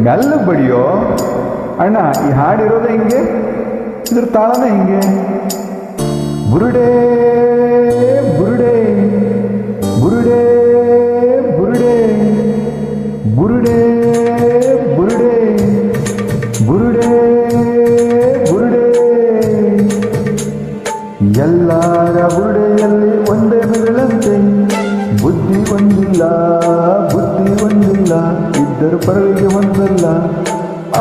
ಮೆಲ್ಲಗೆ ಬಡಿಯೋ ಅಣ್ಣ. ಈ ಹಾಡಿರೋದೇ ಹಿಂಗೆ, ಇದ್ರ ತಾಳನೇ ಹಿಂಗೆ. ಬುರುಡೆ ಬುರುಡೆ ಬುರುಡೆ ಬುರುಡೆ ಬುರುಡೆ ಬುರುಡೆ ಬುರುಡೆ ಬುರುಡೆ. ಎಲ್ಲರ ಬುರುಡೆಯಲ್ಲಿ ಒಂದೇ ಮೆದುಳಂತೆ, ಬುದ್ಧಿ ಒಂದಿಲ್ಲ ಬುದ್ಧಿ ಒಂದಿಲ್ಲ, ಇದ್ದರು ಪರವಿಗೆ ಒಂದಲ್ಲ.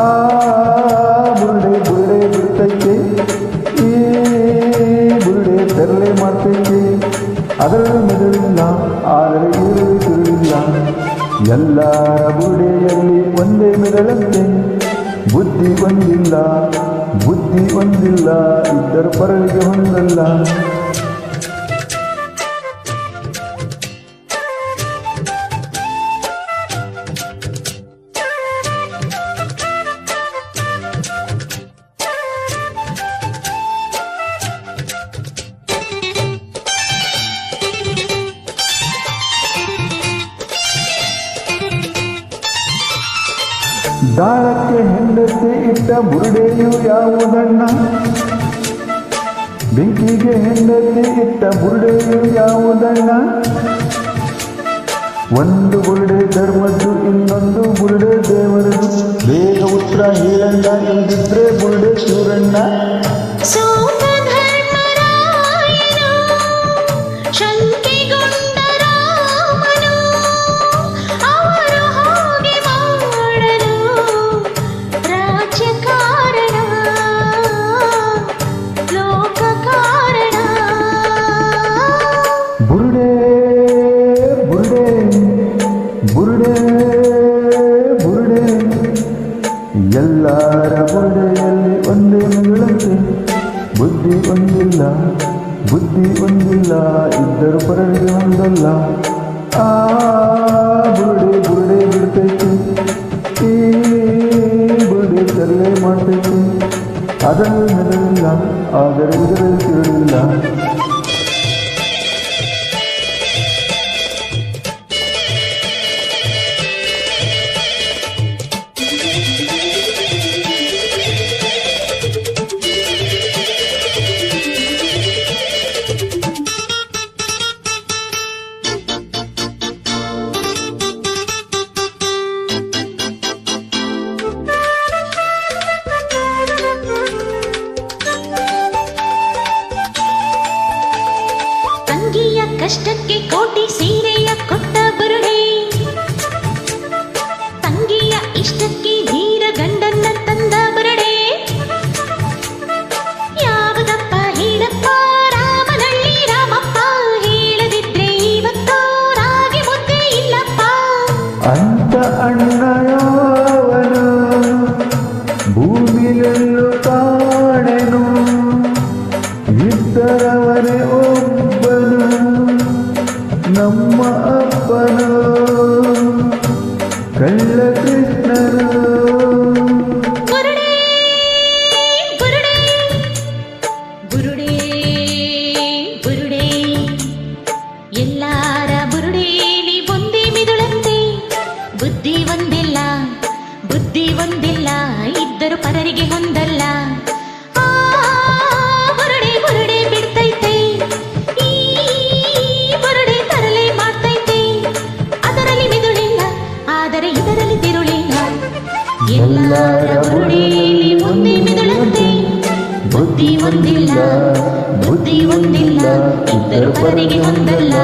ಆ ಬುರುಡೆ ಬುರುಡೆ ಬಿಡ್ತೈತೆ, ಈ ಬುರುಡೆ ತರಲೆ ಮಾಡ್ತೈತೆ. ಅದರಲ್ಲಿ ಮೆದುಳಿಲ್ಲ, ಆದರೆ ಇದರಲ್ಲಿ ತಿರುಳಿಲ್ಲ. ಎಲ್ಲರ ಬುರುಡೆಯಲ್ಲಿ ಒಂದೇ ಮೆದುಳಂತೆ, ಬುದ್ಧಿ ಒಂದಿಲ್ಲ ಬುದ್ಧಿ ಒಂದಿಲ್ಲ, ಇದ್ದರು ಪರವಿಗೆ ಹೊಂದಲ್ಲ. ದಾಳಕ್ಕೆ ಹೆಂಡತಿ ಇಟ್ಟ ಬುರುಡೆಯು ಯಾವುದಣ್ಣ? ಬೆಂಕಿಗೆ ಹೆಂಡತಿ ಇಟ್ಟ ಬುರುಡೆಯು ಯಾವುದಣ್ಣ? ಒಂದು ಬುರುಡೆ ಧರ್ಮದ್ದು, ಇನ್ನೊಂದು ಬುರುಡೆ ದೇವರದು. ಬೇಗ ಉತ್ತರ ಹೇಳಣ್ಣ, ಇಲ್ದಿದ್ರೆ ಬುರುಡೆ ಶಿವರಣ್ಣ. ಬುರುಡೆ ಬುರುಡೆ ಬುರುಡೆ ಬುರುಡೆ. ಎಲ್ಲರ ಬುರುಡೆಯಲ್ಲಿ ಒಂದೇ ಮೆದುಳಂತೆ, ಬುದ್ಧಿ ಒಂದಿಲ್ಲ ಬುದ್ಧಿ ಒಂದಿಲ್ಲ, ಇದ್ದರು ಪರವಿಗೆ ಒಂದಲ್ಲ. ಆ ಬುರುಡೆ ಬುರುಡೆ ಬಿಡ್ತೈತೆ, ಈ ಬುರುಡೆ ತರಲೆ ಮಾಡ್ತೈತೆ. ಅದರಲ್ಲಿ ಮೆದುಳಿಲ್ಲ, ಆದರೆ ಇದರಲ್ಲಿ ತಿರುಳಿಲ್ಲ. ಕಷ್ಟಕ್ಕೆ ಕೋಟಿ ಸೀರೆಯ ಕೊಟ್ಟ ಬರುಡೆ, ತಂಗಿಯ ಇಷ್ಟಕ್ಕೆ ಧೀರ ಗಂಡನ್ನ ತಂದ ಬರುಡೆ. ಯಾವುದಪ್ಪ ಹೇಳಪ್ಪ ರಾಮನಳ್ಳಿ ರಾಮಪ್ಪ, ಹೇಳದಿದ್ರೆ ಇವತ್ತು ರಾಗಿ ಮುದ್ದೆ ಇಲ್ಲಪ್ಪ. ಅಂತ ಅಣ್ಣ ಯಾವನು ಭೂಮಿಯಲ್ಲೂ ಕಾಣೆನು, ಇದ್ದರವನೇ ಒಬ್ಬನು ನಮ್ಮ ಅಪ್ಪನು ಕಳ್ಳ ಕೃಷ್ಣನು. ಬುರುಡೆ ಬುರುಡೆ ಬುರುಡೆ ಬುರುಡೆ. ಎಲ್ಲಾರ ಬುರುಡೇಲಿ ಒಂದೇ ಮಿದುಳಂತೆ, ಬುದ್ಧಿ ಒಂದಿಲ್ಲ ಬುದ್ಧಿ ಒಂದಿಲ್ಲ, ಇದ್ದರು ಪರರಿಗೆ ಹೊಂದಲ್ಲ. ಬುರುಡೆ ಬುರುಡೆ ಬಿಡ್ತೈತೆ, ಈ ಬುರುಡೆ ತರಲೆ ಮಾಡ್ತೈತೆ. ಅದರಲ್ಲಿ ಮಿದುಳಿಲ್ಲ, ಆದರೆ ಇದರಲ್ಲಿ ತಿರುಳಿಲ್ಲ. ಎಲ್ಲರ ಬುರುಡೆಯಲ್ಲಿ ಒಂದೇ ಮಿದುಳಂತೆ, ಬುದ್ಧಿ ಒಂದಿಲ್ಲ ಬುದ್ಧಿ ಒಂದಿಲ್ಲ, ಇದ್ದರು ಪರರಿಗೆ ಹೊಂದಲ್ಲ.